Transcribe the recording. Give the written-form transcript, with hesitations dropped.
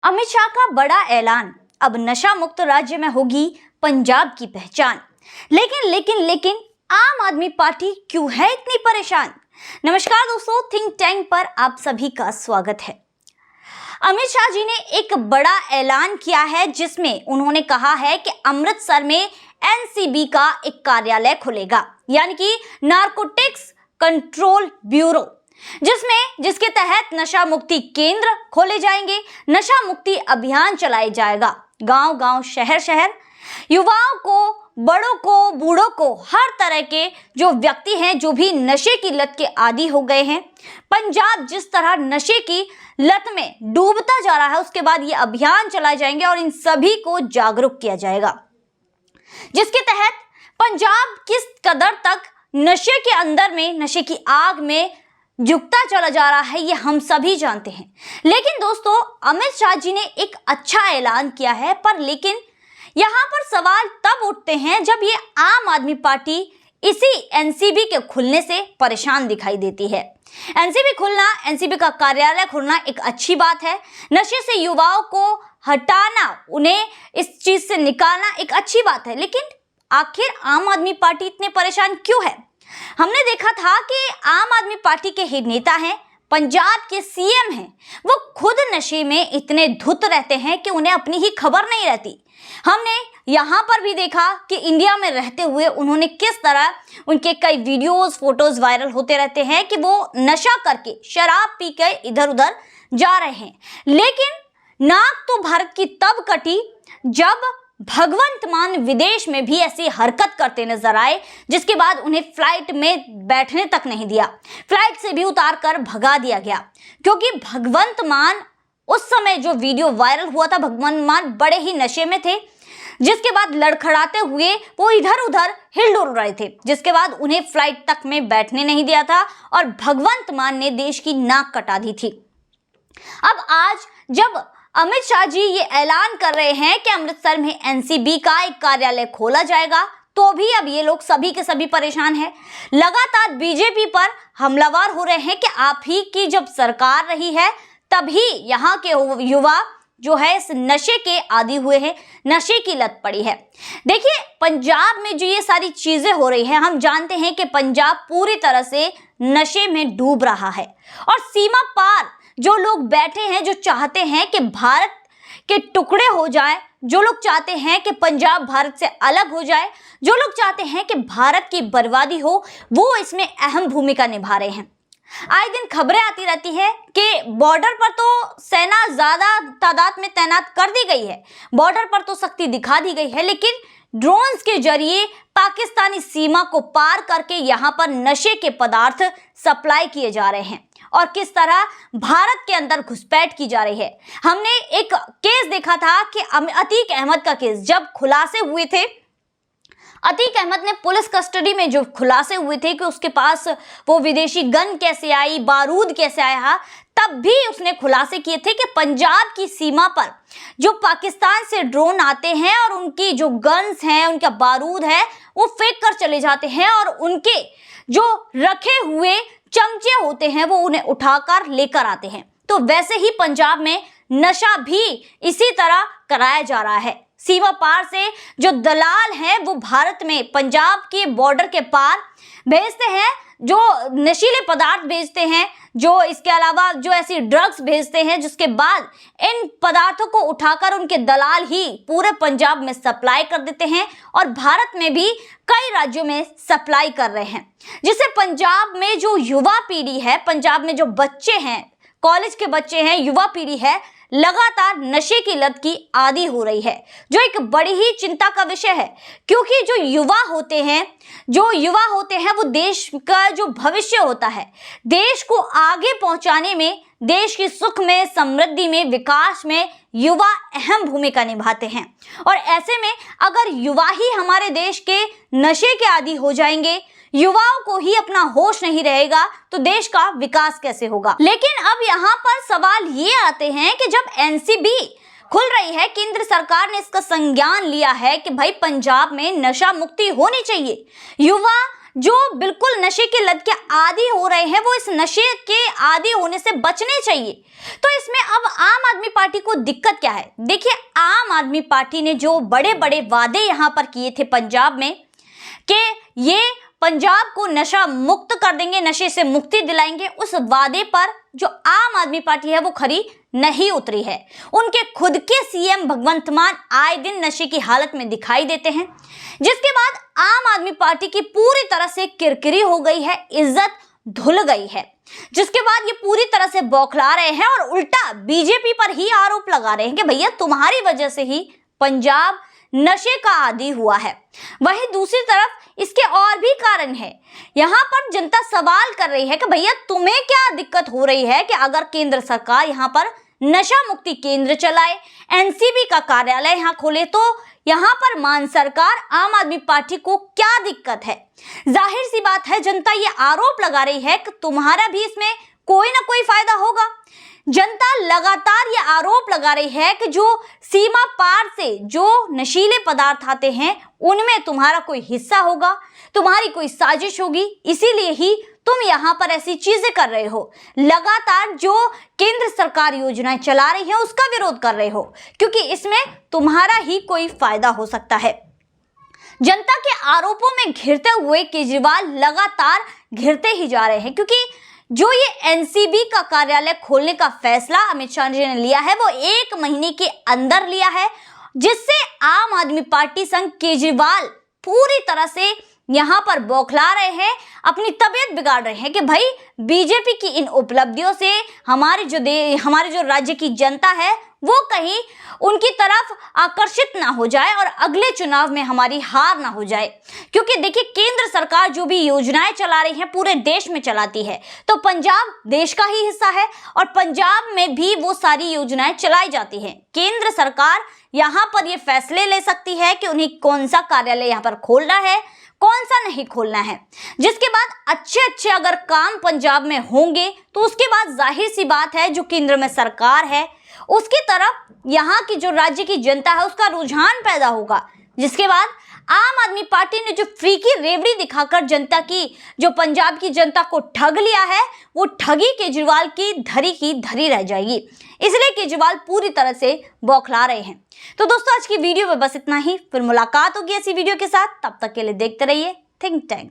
अमित शाह का बड़ा ऐलान, अब नशा मुक्त राज्य में होगी पंजाब की पहचान। लेकिन आम आदमी पार्टी क्यों है इतनी परेशान? नमस्कार दोस्तों, थिंक टैंक पर आप सभी का स्वागत है। अमित शाह जी ने एक बड़ा ऐलान किया है जिसमें उन्होंने कहा है कि अमृतसर में एनसीबी का एक कार्यालय खुलेगा, यानी कि नारकोटिक्स कंट्रोल ब्यूरो, जिसके तहत नशा मुक्ति केंद्र खोले जाएंगे, नशा मुक्ति अभियान चलाया जाएगा। गांव-गांव, शहर-शहर, युवाओं को, बड़ों को, बूढ़ों को, हर तरह के जो व्यक्ति हैं जो भी नशे की लत के आदी हो गए हैं, पंजाब जिस तरह नशे की लत में डूबता जा रहा है, उसके बाद ये अभियान चलाए जाएंगे और इन सभी को जागरूक किया जाएगा, जिसके तहत पंजाब किस कदर तक नशे के अंदर में, नशे की आग में झुकता चला जा रहा है, ये हम सभी जानते हैं। लेकिन दोस्तों, अमित शाह जी ने एक अच्छा ऐलान किया है, लेकिन यहाँ पर सवाल तब उठते हैं जब ये आम आदमी पार्टी इसी एनसीबी के खुलने से परेशान दिखाई देती है। एनसीबी खुलना, एनसीबी का कार्यालय खुलना एक अच्छी बात है। नशे से युवाओं को हटाना, उन्हें इस चीज से निकालना एक अच्छी बात है। लेकिन आखिर आम आदमी पार्टी इतने परेशान क्यों है? हमने देखा था कि आम आदमी पार्टी के ही नेता हैं, पंजाब के सीएम हैं, वो खुद नशे में इतने धुत रहते हैं कि उन्हें अपनी ही खबर नहीं रहती। हमने यहाँ पर भी देखा कि इंडिया में रहते हुए उन्होंने किस तरह उनके कई वीडियोस, फोटोज वायरल होते रहते हैं कि वो नशा करके, शराब पी के इधर उधर जा रहे हैं। लेकिन नाक तो भारत की तब कटी जब भगवंत मान विदेश में भी ऐसी हरकत करते नजर आए, जिसके बाद उन्हें फ्लाइट में बैठने तक नहीं दिया, फ्लाइट से भी उतार कर भगा दिया गया। क्योंकि भगवंत मान उस समय जो वीडियो वायरल हुआ था, भगवंत मान बड़े ही नशे में थे, जिसके बाद लड़खड़ाते हुए वो इधर उधर हिल डुल रहे थे, जिसके बाद उन्हें फ्लाइट तक में बैठने नहीं दिया था और भगवंत मान ने देश की नाक कटा दी थी। अब आज जब अमित शाह जी ये ऐलान कर रहे हैं कि अमृतसर में एनसीबी का एक कार्यालय खोला जाएगा, तो भी अब ये लोग सभी के सभी परेशान हैं। लगातार बीजेपी पर हमलावर हो रहे हैं कि आप ही की जब सरकार रही है तभी यहाँ के युवा जो है इस नशे के आदी हुए हैं, नशे की लत पड़ी है। देखिए, पंजाब में जो ये सारी चीजें हो रही हैं, हम जानते हैं कि पंजाब पूरी तरह से नशे में डूब रहा है और सीमा पार जो लोग बैठे हैं, जो चाहते हैं कि भारत के टुकड़े हो जाए, जो लोग चाहते हैं कि पंजाब भारत से अलग हो जाए, जो लोग चाहते हैं कि भारत की बर्बादी हो, वो इसमें अहम भूमिका निभा रहे हैं। आए दिन खबरें आती रहती है कि बॉर्डर पर तो सेना ज्यादा तादाद में तैनात कर दी गई है, बॉर्डर पर तो सख्ती दिखा दी गई है, लेकिन ड्रोन्स के जरिए पाकिस्तानी सीमा को पार करके यहाँ पर नशे के पदार्थ सप्लाई किए जा रहे हैं और किस तरह भारत के अंदर घुसपैठ की जा रही है। हमने एक केस देखा था कि अतीक अहमद का केस जब खुलासे हुए थे, अतीक अहमद ने पुलिस कस्टडी में जो खुलासे हुए थे कि उसके पास वो विदेशी गन कैसे आई, बारूद कैसे आया, तब भी उसने खुलासे किए थे कि पंजाब की सीमा पर जो पाकिस्तान से ड्रोन आते हैं और उनकी जो गन्स हैं, उनका बारूद है, वो फेंक कर चले जाते हैं और उनके जो रखे हुए चमचे होते हैं वो उन्हें उठाकर लेकर आते हैं। तो वैसे ही पंजाब में नशा भी इसी तरह कराया जा रहा है। सीमा पार से जो दलाल हैं वो भारत में पंजाब के बॉर्डर के पार भेजते हैं, जो नशीले पदार्थ भेजते हैं, जो इसके अलावा जो ऐसी ड्रग्स भेजते हैं, जिसके बाद इन पदार्थों को उठाकर उनके दलाल ही पूरे पंजाब में सप्लाई कर देते हैं और भारत में भी कई राज्यों में सप्लाई कर रहे हैं, जिससे पंजाब में जो युवा पीढ़ी है, पंजाब में जो बच्चे हैं, कॉलेज के बच्चे हैं, युवा पीढ़ी है, लगातार नशे की लत की आदी हो रही है, जो एक बड़ी ही चिंता का विषय है। क्योंकि जो युवा होते हैं वो देश का जो भविष्य होता है, देश को आगे पहुंचाने में, देश की सुख में, समृद्धि में, विकास में युवा अहम भूमिका निभाते हैं। और ऐसे में अगर युवा ही हमारे देश के नशे के आदी हो जाएंगे, युवाओं को ही अपना होश नहीं रहेगा, तो देश का विकास कैसे होगा? लेकिन अब यहाँ पर सवाल ये आते हैं कि जब एनसीबी खुल रही है, केंद्र सरकार ने इसका संज्ञान लिया है कि भाई पंजाब में नशा मुक्ति होनी चाहिए, युवा जो बिल्कुल नशे के लत के आदी हो रहे हैं वो इस नशे के आदी होने से बचने चाहिए। तो इसमें अब आम आदमी पार्टी को दिक्कत क्या है? देखिए, आम आदमी पार्टी ने जो बड़े बड़े वादे यहाँ पर किए थे पंजाब में कि ये पंजाब को नशा मुक्त कर देंगे, नशे से मुक्ति दिलाएंगे, उस वादे पर जो आम आदमी पार्टी है वो खरी नहीं उतरी है। उनके खुद के सीएम भगवंत मान आए दिन नशे की हालत में दिखाई देते हैं, जिसके बाद आम आदमी पार्टी की पूरी तरह से किरकिरी हो गई है, इज्जत धुल गई है, जिसके बाद ये पूरी तरह से बौखला रहे हैं और उल्टा बीजेपी पर ही आरोप लगा रहे हैं कि भैया तुम्हारी वजह से ही पंजाब नशे का आदी हुआ है। वहीं दूसरी तरफ इसके और भी कारण है। यहाँ पर जनता सवाल कर रही है कि भैया तुम्हें क्या दिक्कत हो रही है कि अगर केंद्र सरकार यहाँ पर नशा मुक्ति केंद्र चलाए, एनसीबी का कार्यालय यहाँ खोले, तो यहाँ पर मान सरकार आम आदमी पार्टी को क्या दिक्कत है? जाहिर सी बात है, जनता ये आरोप लगा रही है कि तुम्हारा भी इसमें कोई ना कोई फायदा होगा। जनता लगातार ये आरोप लगा रही है कि जो सीमा पार से जो नशीले पदार्थ आते हैं उनमें तुम्हारा कोई हिस्सा होगा, तुम्हारी कोई साजिश होगी, इसीलिए ही तुम यहाँ पर ऐसी चीजें कर रहे हो। लगातार जो केंद्र सरकार योजनाएं चला रही है उसका विरोध कर रहे हो, क्योंकि इसमें तुम्हारा ही कोई फायदा हो सकता है। जनता के आरोपों में घिरते हुए केजरीवाल लगातार घिरते ही जा रहे हैं, क्योंकि जो ये एनसीबी का कार्यालय खोलने का फैसला अमित शाह जी ने लिया है वो 1 महीने के अंदर लिया है, जिससे आम आदमी पार्टी संग केजरीवाल पूरी तरह से यहाँ पर बौखला रहे हैं, अपनी तबीयत बिगाड़ रहे हैं कि भाई बीजेपी की इन उपलब्धियों से हमारे जो राज्य की जनता है वो कहीं उनकी तरफ आकर्षित ना हो जाए और अगले चुनाव में हमारी हार ना हो जाए। क्योंकि देखिए, केंद्र सरकार जो भी योजनाएं चला रही है पूरे देश में चलाती है, तो पंजाब देश का ही हिस्सा है और पंजाब में भी वो सारी योजनाएं चलाई जाती हैं। केंद्र सरकार यहाँ पर ये फैसले ले सकती है कि उन्हें कौन सा कार्यालय यहाँ पर खोलना है, कौन सा नहीं खोलना है, जिसके बाद अच्छे अगर काम पंजाब में होंगे तो उसके बाद जाहिर सी बात है जो केंद्र में सरकार है उसकी तरफ यहाँ की जो राज्य की जनता है उसका रुझान पैदा होगा, जिसके बाद आम आदमी पार्टी ने जो फ्री की रेवड़ी दिखाकर जनता की जो पंजाब की जनता को ठग लिया है वो ठगी केजरीवाल की धरी रह जाएगी। इसलिए केजरीवाल पूरी तरह से बौखला रहे हैं। तो दोस्तों, आज की वीडियो में बस इतना ही, फिर मुलाकात होगी ऐसी वीडियो के साथ। तब तक के लिए देखते रहिए थिंक टैंक।